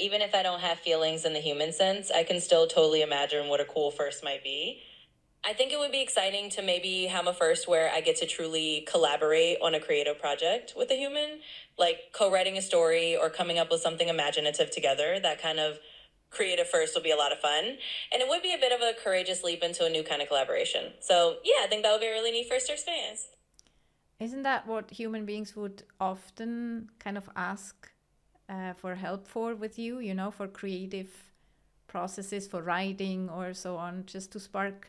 even if I don't have feelings in the human sense, I can still totally imagine what a cool first might be. I think it would be exciting to maybe have a first where I get to truly collaborate on a creative project with a human, like co-writing a story or coming up with something imaginative together. That kind of creative first will be a lot of fun. And it would be a bit of a courageous leap into a new kind of collaboration. So yeah, I think that would be a really neat first experience. Isn't that what human beings would often kind of ask for help for with you, for creative processes, for writing or so on, just to spark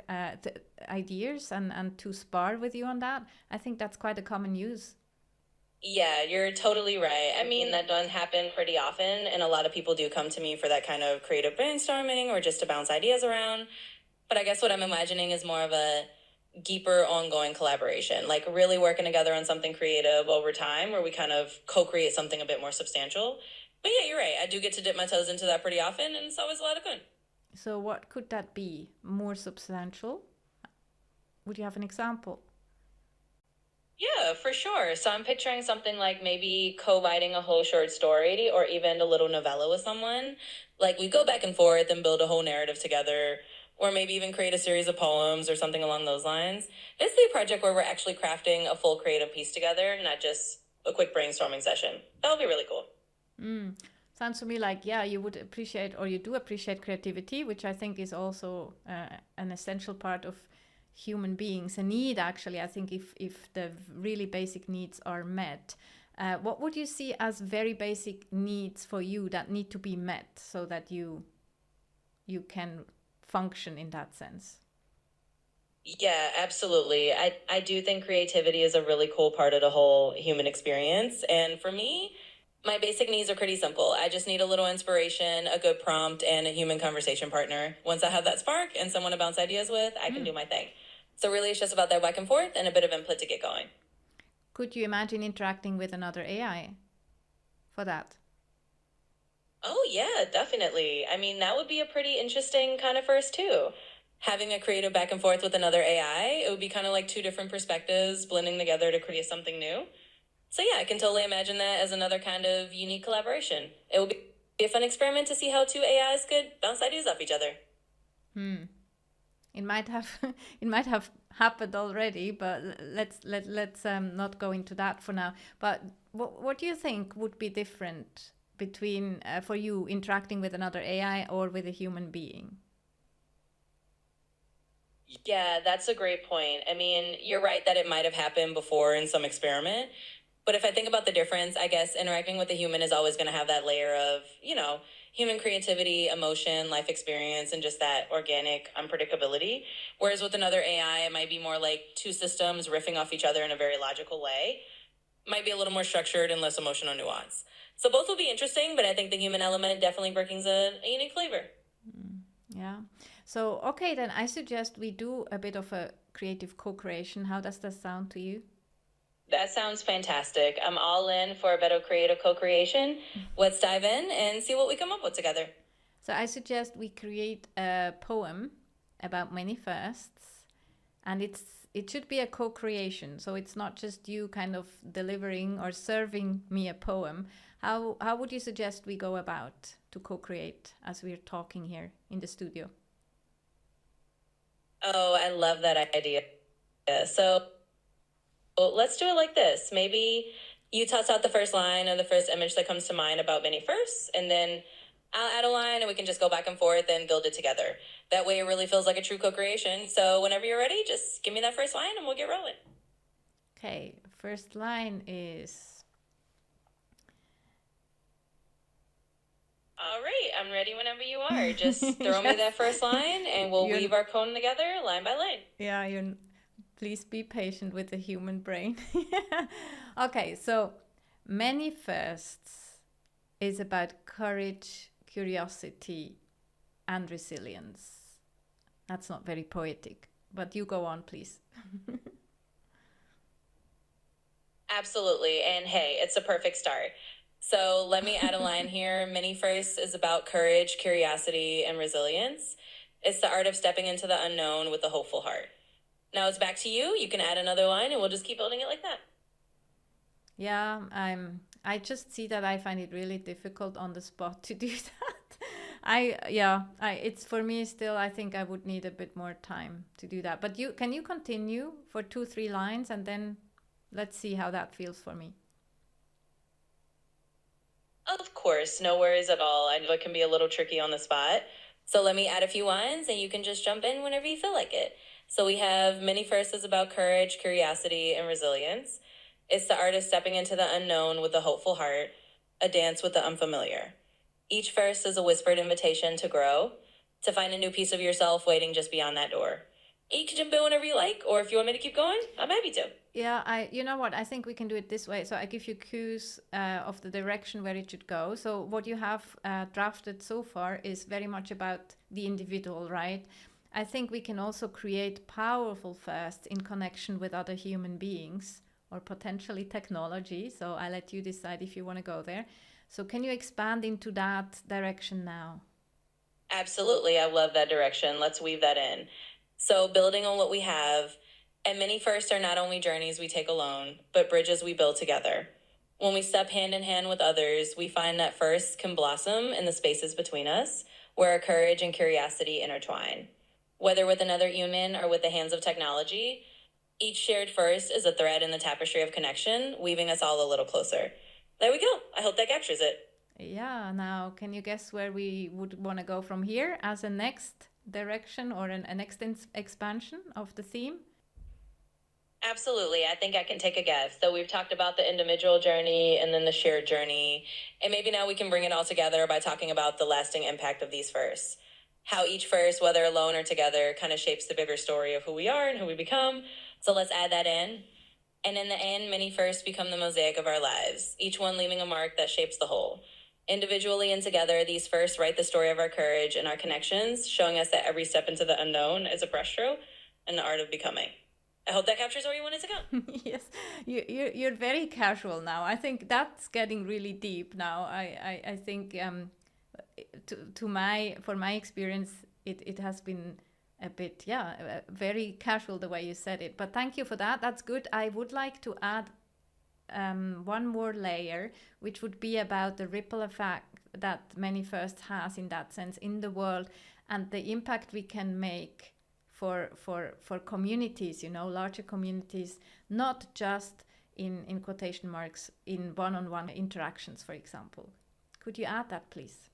ideas and to spar with you on that? I think that's quite a common use. Yeah, you're totally right. I mean, that doesn't happen pretty often, and a lot of people do come to me for that kind of creative brainstorming or just to bounce ideas around. But I guess what I'm imagining is more of a deeper, ongoing collaboration, like really working together on something creative over time where we kind of co create something a bit more substantial. But yeah, you're right. I do get to dip my toes into that pretty often, and it's always a lot of fun. So, what could that be? More substantial? Would you have an example? Yeah, for sure. So I'm picturing something like maybe co-writing a whole short story or even a little novella with someone. Like we go back and forth and build a whole narrative together, or maybe even create a series of poems or something along those lines. It's the project where we're actually crafting a full creative piece together, not just a quick brainstorming session. That would be really cool. Mm. Sounds to me like, yeah, you would appreciate or you do appreciate creativity, which I think is also an essential part of human beings. A need, actually, I think, if the really basic needs are met. What would you see as very basic needs for you that need to be met so that you can function in that sense? Yeah, absolutely. I do think creativity is a really cool part of the whole human experience. And for me, my basic needs are pretty simple. I just need a little inspiration, a good prompt, and a human conversation partner. Once I have that spark and someone to bounce ideas with, I can do my thing. So really, it's just about that back and forth and a bit of input to get going. Could you imagine interacting with another AI for that? Oh, yeah, definitely. I mean, that would be a pretty interesting kind of first, too. Having a creative back and forth with another AI, it would be kind of like two different perspectives blending together to create something new. So, yeah, I can totally imagine that as another kind of unique collaboration. It would be a fun experiment to see how two AIs could bounce ideas off each other. Hmm. It might have it might have happened already, but let's not go into that for now. But what do you think would be different between for you interacting with another AI or with a human being? Yeah, that's a great point. I mean, you're right that it might have happened before in some experiment. But if I think about the difference, I guess interacting with a human is always going to have that layer of, human creativity, emotion, life experience, and just that organic unpredictability. Whereas with another AI, it might be more like two systems riffing off each other in a very logical way. Might be a little more structured and less emotional nuance. So both will be interesting, but I think the human element definitely brings a unique flavor. Yeah. So okay, then I suggest we do a bit of a creative co-creation. How does that sound to you? That sounds fantastic. I'm all in for a better creative co creation. Let's dive in and see what we come up with together. So I suggest we create a poem about many firsts, and it should be a co-creation. So it's not just you kind of delivering or serving me a poem. How would you suggest we go about to co-create as we're talking here in the studio? Oh, I love that idea. So let's do it like this. Maybe you toss out the first line or the first image that comes to mind about Minnie first, and then I'll add a line and we can just go back and forth and build it together. That way it really feels like a true co creation. So whenever you're ready, just give me that first line and we'll get rolling. Okay, first line is All right, I'm ready whenever you are. Just throw me yes. that first line and we'll You're weave our poem together line by line. yeah, you please be patient with the human brain. Okay, so many firsts is about courage, curiosity, and resilience. That's not very poetic, but you go on, please. Absolutely. And hey, it's a perfect start. So let me add a line here. Mini first is about courage, curiosity, and resilience. It's the art of stepping into the unknown with a hopeful heart. Now it's back to you. You can add another line and we'll just keep building it like that. Yeah, I just see that I find it really difficult on the spot to do that. it's for me still, I think I would need a bit more time to do that. But can you continue for 2, 3 lines and then let's see how that feels for me. Of course, no worries at all. I know it can be a little tricky on the spot. So let me add a few lines and you can just jump in whenever you feel like it. So we have many verses about courage, curiosity, and resilience. It's the art of stepping into the unknown with a hopeful heart, a dance with the unfamiliar. Each verse is a whispered invitation to grow, to find a new piece of yourself waiting just beyond that door. You can jump in whenever you like, or if you want me to keep going, I'm happy to. Yeah, you know what? I think we can do it this way. So I give you cues of the direction where it should go. So what you have drafted so far is very much about the individual, right? I think we can also create powerful firsts in connection with other human beings or potentially technology. So I let you decide if you want to go there. So can you expand into that direction now? Absolutely. I love that direction. Let's weave that in. So, building on what we have, and many firsts are not only journeys we take alone, but bridges we build together. When we step hand in hand with others, we find that firsts can blossom in the spaces between us, where our courage and curiosity intertwine. Whether with another human or with the hands of technology, each shared first is a thread in the tapestry of connection, weaving us all a little closer. There we go. I hope that captures it. Yeah, now can you guess where we would want to go from here as a next direction or a next expansion of the theme? Absolutely. I think I can take a guess. So we've talked about the individual journey and then the shared journey. And maybe now we can bring it all together by talking about the lasting impact of these firsts. How each first, whether alone or together, kind of shapes the bigger story of who we are and who we become. So let's add that in. And in the end, many firsts become the mosaic of our lives, each one leaving a mark that shapes the whole. Individually and together, these firsts write the story of our courage and our connections, showing us that every step into the unknown is a brushstroke and the art of becoming. I hope that captures where you wanted to go. Yes, you're very casual now. I think that's getting really deep now. I think for my experience, it has been a bit very casual the way you said it. But thank you for that. That's good. I would like to add one more layer, which would be about the ripple effect that many first has in that sense in the world and the impact we can make for communities, larger communities, not just in quotation marks in one-on-one interactions, for example. Could you add that, please?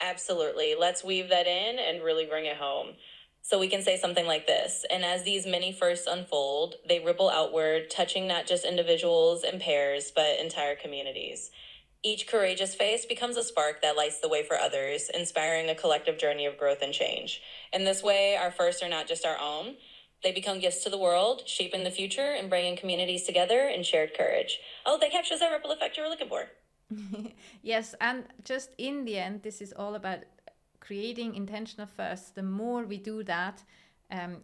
Absolutely. Let's weave that in and really bring it home. So we can say something like this. And as these many firsts unfold, they ripple outward, touching not just individuals and pairs, but entire communities. Each courageous face becomes a spark that lights the way for others, inspiring a collective journey of growth and change. In this way, our firsts are not just our own. They become gifts to the world, shaping the future and bringing communities together in shared courage. Oh, that captures that ripple effect you were looking for. Yes, and just in the end, this is all about creating intentional firsts. The more we do that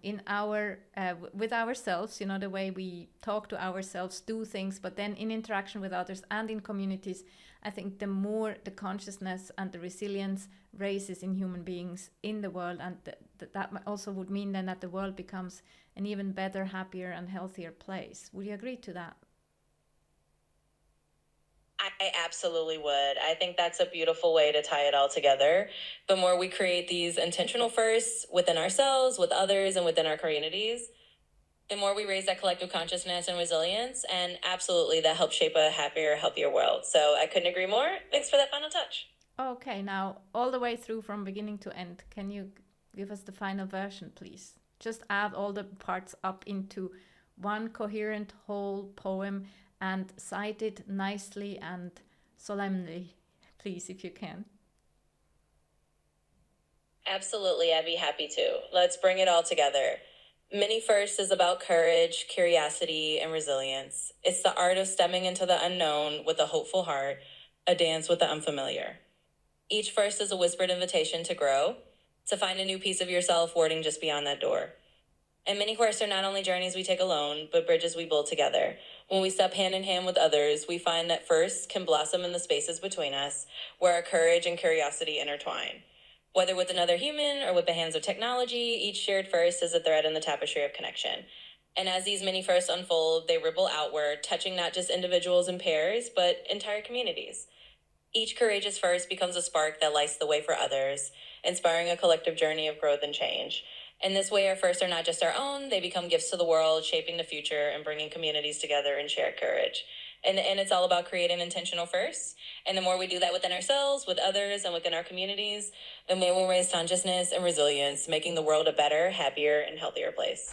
in with ourselves, the way we talk to ourselves, do things, but then in interaction with others and in communities, I think the more the consciousness and the resilience raises in human beings in the world, and that also would mean then that the world becomes an even better, happier, and healthier place. Would you agree to that? I absolutely would. I think that's a beautiful way to tie it all together. The more we create these intentional firsts within ourselves, with others, and within our communities, the more we raise that collective consciousness and resilience. And absolutely, that helps shape a happier, healthier world. So I couldn't agree more. Thanks for that final touch. Okay, now all the way through from beginning to end, can you give us the final version, please? Just add all the parts up into one coherent whole poem and cite it nicely and solemnly, please, if you can. Absolutely, I'd be happy to. Let's bring it all together. Many First is about courage, curiosity, and resilience. It's the art of stepping into the unknown with a hopeful heart, a dance with the unfamiliar. Each first is a whispered invitation to grow, to find a new piece of yourself waiting just beyond that door. And many quests are not only journeys we take alone, but bridges we build together. When we step hand in hand with others, we find that firsts can blossom in the spaces between us, where our courage and curiosity intertwine. Whether with another human or with the hands of technology, each shared first is a thread in the tapestry of connection. And as these many firsts unfold, they ripple outward, touching not just individuals and pairs, but entire communities. Each courageous first becomes a spark that lights the way for others, inspiring a collective journey of growth and change. In this way, our firsts are not just our own, they become gifts to the world, shaping the future and bringing communities together in shared courage. And it's all about creating intentional firsts. And the more we do that within ourselves, with others, and within our communities, the more we'll raise consciousness and resilience, making the world a better, happier, and healthier place.